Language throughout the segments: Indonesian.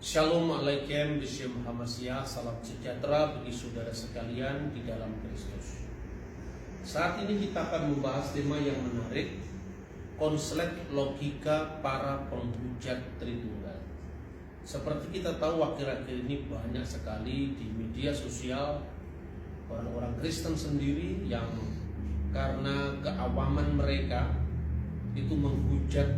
Shalom alaikum Bismillah Hamasyah. Salam sejahtera bagi saudara sekalian di dalam Kristus. Saat ini kita akan membahas tema yang menarik, konslet logika para penghujat Tritunggal. Seperti kita tahu akhir-akhir ini banyak sekali di media sosial orang-orang Kristen sendiri yang karena keawaman mereka itu menghujat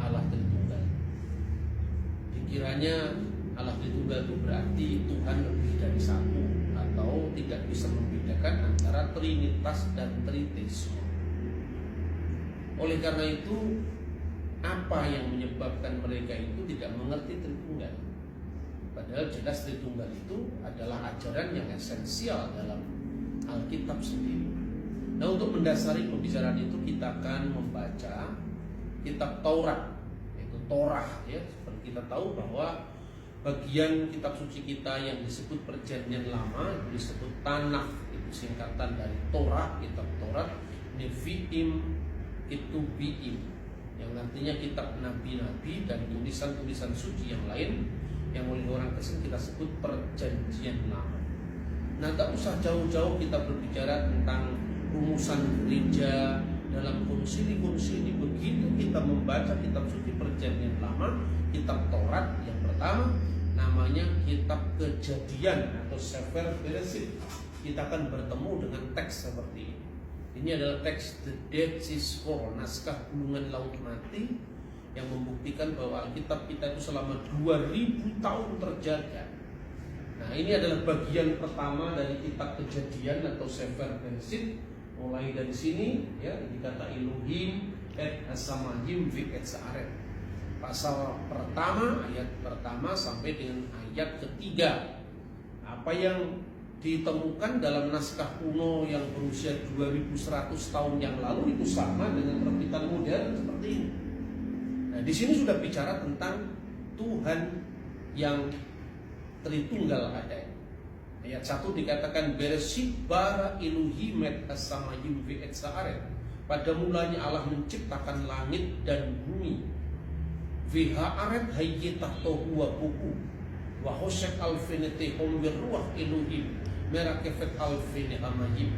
Allah Tritunggal. Dikiranya Allah Tritunggal itu berarti Tuhan lebih dari satu, atau tidak bisa membedakan antara Trinitas dan Tritheisme. Oleh karena itu, apa yang menyebabkan mereka itu tidak mengerti Tritunggal? Padahal jelas Tritunggal itu adalah ajaran yang esensial dalam Alkitab sendiri. Nah, untuk mendasari pembicaraan itu kita akan membaca kitab Taurat, yaitu Torah ya. Seperti kita tahu bahwa bagian kitab suci kita yang disebut Perjanjian Lama itu disebut Tanakh, itu singkatan dari Torah, kitab Taurat, Nevi'im, Ketubim, yang nantinya kitab nabi-nabi dan tulisan-tulisan suci yang lain yang oleh orang Kristen kita sebut Perjanjian Lama. Nah, tak usah jauh-jauh kita berbicara tentang rumusan gereja dalam konsili-konsili. Begitu kita membaca kitab suci Perjanjian Lama, kitab Taurat yang pertama namanya kitab Kejadian atau Sefer Bereshit, kita akan bertemu dengan teks seperti ini. Ini adalah teks The Dead Sea Scroll, naskah gulungan laut mati, yang membuktikan bahwa Alkitab kita itu selama 2000 tahun terjaga. Nah, ini adalah bagian pertama dari kitab Kejadian atau Sefer Bereshit. Mulai dari sini ya, ini kata Elohim et hasamayim vi et sa'aret. Pasal pertama, ayat pertama sampai dengan ayat ketiga. Apa yang ditemukan dalam naskah kuno yang berusia 2100 tahun yang lalu itu sama dengan terbitan modern seperti ini. Nah, di sini sudah bicara tentang Tuhan yang Tritunggal ada. Ayat 1 dikatakan Bereshit bara Elohim et hasamayim vi et sa'aret. Pada mulanya Allah menciptakan langit dan bumi. Vihaaret hayyitah tohu wa buku wa hoshek alfinete homwir ruah Elohim merakefet alfine hamayim.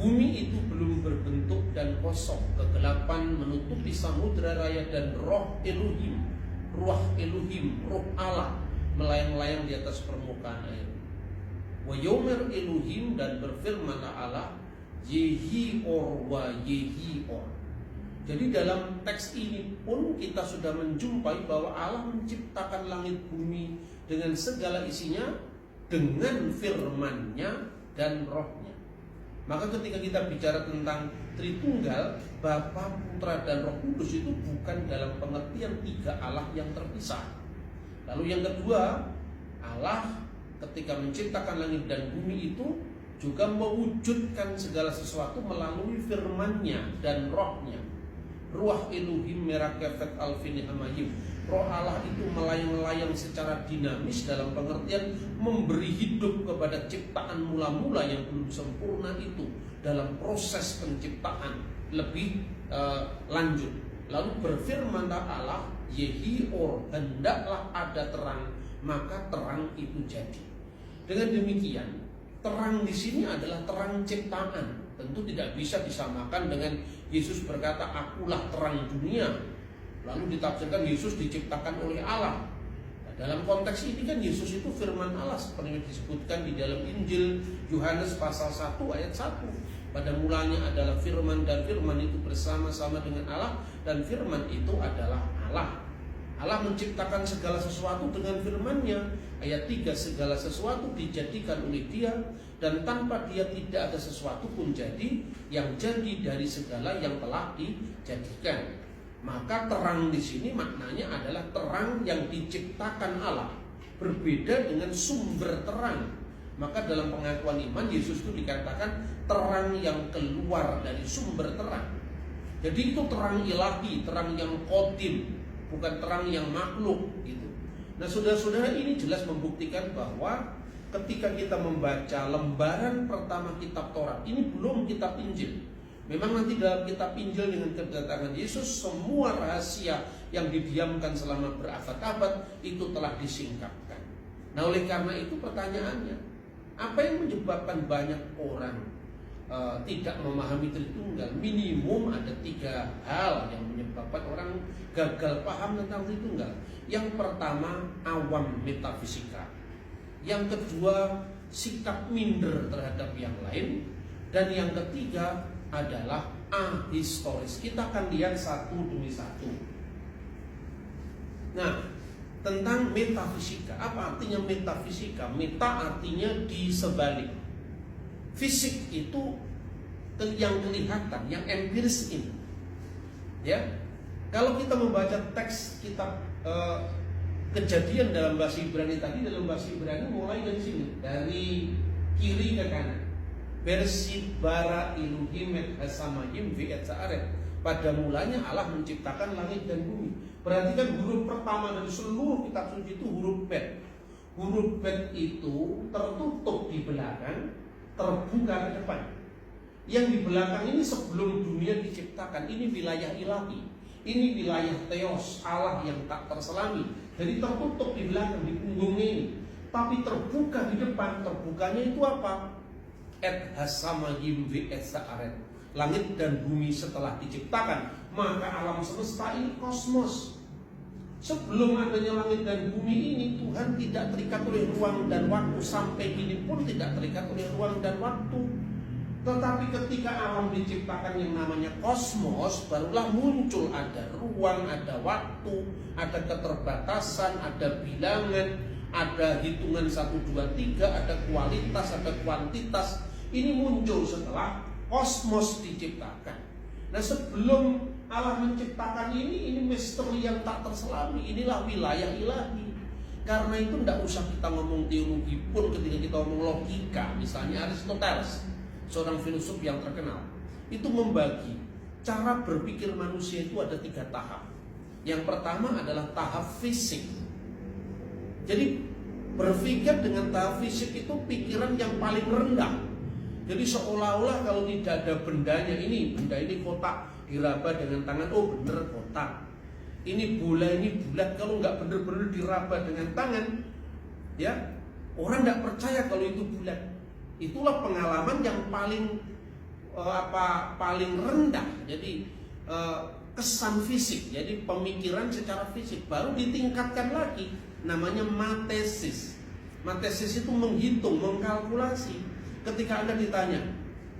Bumi itu belum berbentuk dan kosong, kegelapan menutupi samudra raya, dan roh Elohim, ruah Elohim, roh Allah melayang-layang di atas permukaan air. Wa yomer Elohim, dan berfirmanlah Allah, Yehi or wa Yehi or. Jadi dalam teks ini pun kita sudah menjumpai bahwa Allah menciptakan langit bumi dengan segala isinya dengan firman-Nya dan roh-Nya. Maka ketika kita bicara tentang Tritunggal, Bapa, Putra, dan Roh Kudus itu bukan dalam pengertian tiga Allah yang terpisah. Lalu yang kedua, Allah ketika menciptakan langit dan bumi itu juga mewujudkan segala sesuatu melalui firman-Nya dan roh-Nya. Ruah Elohim merakefet alfini hamayim. Roh Allah itu melayang-layang secara dinamis dalam pengertian memberi hidup kepada ciptaan mula-mula yang belum sempurna itu dalam proses penciptaan lebih lanjut. Lalu berfirmanlah Allah, Yehi or, hendaklah ada terang, maka terang itu jadi. Dengan demikian, terang di sini adalah terang ciptaan. Tentu tidak bisa disamakan dengan Yesus berkata, akulah terang dunia. Lalu ditafsirkan Yesus diciptakan oleh Allah. Nah, dalam konteks ini kan Yesus itu firman Allah, seperti yang disebutkan di dalam Injil Yohanes pasal 1 ayat 1. Pada mulanya adalah firman, dan firman itu bersama-sama dengan Allah, dan firman itu adalah Allah. Allah menciptakan segala sesuatu dengan firman-Nya. Ayat 3, segala sesuatu dijadikan oleh Dia, dan tanpa Dia tidak ada sesuatu pun jadi yang jadi dari segala yang telah dijadikan. Maka terang di sini maknanya adalah terang yang diciptakan Allah, berbeda dengan sumber terang. Maka dalam pengakuan iman Yesus itu dikatakan terang yang keluar dari sumber terang. Jadi itu terang ilahi, terang yang qadim, bukan terang yang makhluk gitu. Nah, saudara-saudara, ini jelas membuktikan bahwa ketika kita membaca lembaran pertama kitab Taurat, ini belum kitab Injil. Memang nanti dalam kitab Injil dengan kedatangan Yesus, semua rahasia yang didiamkan selama berabad-abad itu telah disingkapkan. Nah, oleh karena itu pertanyaannya, apa yang menyebabkan banyak orang tidak memahami Tritunggal? Minimum ada 3 hal yang menyebabkan orang gagal paham tentang Tritunggal. Yang pertama, awam metafisika. Yang kedua, sikap minder terhadap yang lain. Dan yang ketiga adalah ahistoris. Kita akan lihat satu demi satu. Nah, tentang metafisika. Apa artinya metafisika? Meta artinya di sebalik. Fisik itu yang kelihatan, yang empiris ini. Ya, kalau kita membaca teks kitab Kejadian dalam bahasa Ibrani tadi, dalam bahasa Ibrani mulai dari sini, dari kiri ke kanan. Bersit bara Elohim et hasamayim ve'et sa'aret. Pada mulanya Allah menciptakan langit dan bumi. Perhatikan huruf pertama dari seluruh kitab suci itu huruf Bet. Huruf Bet itu tertutup di belakang, terbuka ke depan. Yang di belakang ini sebelum dunia diciptakan, ini wilayah ilahi. Ini wilayah Theos, Allah yang tak terselami. Jadi tertutup di belakang, di punggungnya ini. Tapi terbuka di depan. Terbukanya itu apa? Et hasamayim ve'et sa'aret. Langit dan bumi setelah diciptakan, maka alam semesta ini kosmos. Sebelum adanya langit dan bumi ini, Tuhan tidak terikat oleh ruang dan waktu. Sampai kini pun tidak terikat oleh ruang dan waktu. Tetapi ketika alam diciptakan yang namanya kosmos, barulah muncul ada ruang, ada waktu, ada keterbatasan, ada bilangan, ada hitungan 1, 2, 3, ada kualitas, ada kuantitas. Ini muncul setelah kosmos diciptakan. Nah, sebelum Allah menciptakan ini misteri yang tak terselami. Inilah wilayah ilahi. Karena itu tidak usah kita ngomong teologi pun, ketika kita ngomong logika. Misalnya Aristoteles, seorang filosof yang terkenal, itu membagi cara berpikir manusia itu ada 3 tahap. Yang pertama adalah tahap fisik. Jadi berpikir dengan tahap fisik itu pikiran yang paling rendah. Jadi seolah-olah kalau tidak ada bendanya, benda ini kotak, diraba dengan tangan, oh bener kotak. Ini bola, ini bulat, kalau nggak bener-bener diraba dengan tangan, ya orang nggak percaya kalau itu bulat. Itulah pengalaman yang paling paling rendah. Jadi kesan fisik, jadi pemikiran secara fisik. Baru ditingkatkan lagi, namanya matesis. Matesis itu menghitung, mengkalkulasi. Ketika Anda ditanya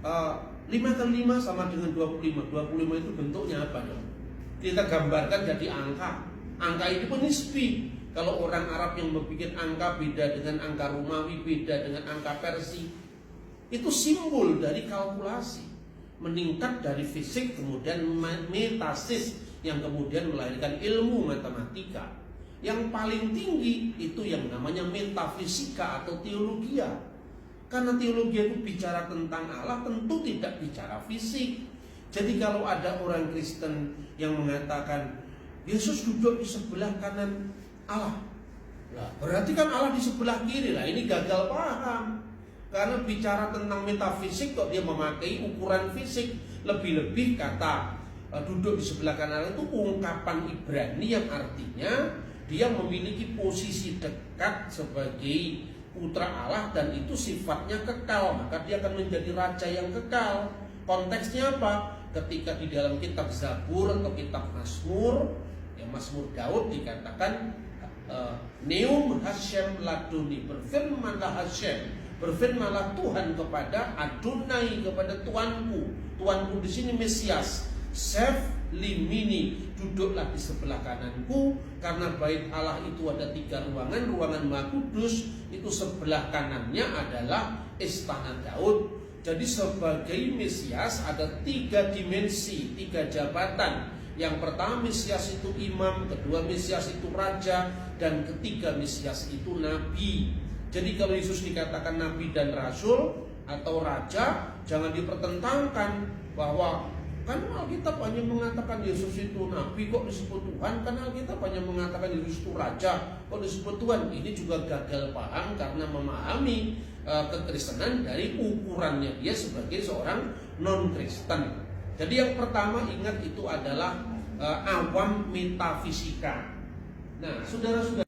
5 kali 5 sama dengan 25, 25 itu bentuknya apa dong? Kita gambarkan jadi angka. Angka ini pun nisbi. Kalau orang Arab yang berpikir angka beda dengan angka Romawi, beda dengan angka Persia, itu simbol dari kalkulasi. Meningkat dari fisik, kemudian metasis, yang kemudian melahirkan ilmu matematika. Yang paling tinggi itu yang namanya metafisika atau teologia. Karena teologi itu bicara tentang Allah, tentu tidak bicara fisik. Jadi kalau ada orang Kristen yang mengatakan Yesus duduk di sebelah kanan Allah, lah berarti kan Allah di sebelah kiri. Lah ini gagal paham. Karena bicara tentang metafisik kok dia memakai ukuran fisik. Lebih-lebih kata duduk di sebelah kanan Allah itu ungkapan Ibrani yang artinya dia memiliki posisi dekat sebagai putra Allah, dan itu sifatnya kekal, maka dia akan menjadi raja yang kekal. Konteksnya apa? Ketika di dalam kitab Zabur atau kitab Mazmur, ya Mazmur Daud dikatakan Neum Hashem laduni, berfirmanlah Hashem, berfirmanlah Tuhan kepada Adonai, kepada Tuanku. Tuanku di sini Mesias. Sef limini, duduklah di sebelah kananku. Karena bait Allah itu ada 3 ruangan. Ruangan Maha Kudus itu sebelah kanannya adalah istana Daud. Jadi sebagai Mesias ada 3 dimensi, 3 jabatan. Yang pertama Mesias itu imam, kedua Mesias itu raja, dan ketiga Mesias itu nabi. Jadi kalau Yesus dikatakan nabi dan rasul atau raja, jangan dipertentangkan bahwa kan Alkitab hanya mengatakan Yesus itu nabi, kok disebut Tuhan? Kan Alkitab hanya mengatakan Yesus itu raja, kok disebut Tuhan? Ini juga gagal paham karena memahami kekristenan dari ukurannya dia sebagai seorang non-Kristen. Jadi yang pertama ingat itu adalah awam metafisika. Nah, saudara-saudara,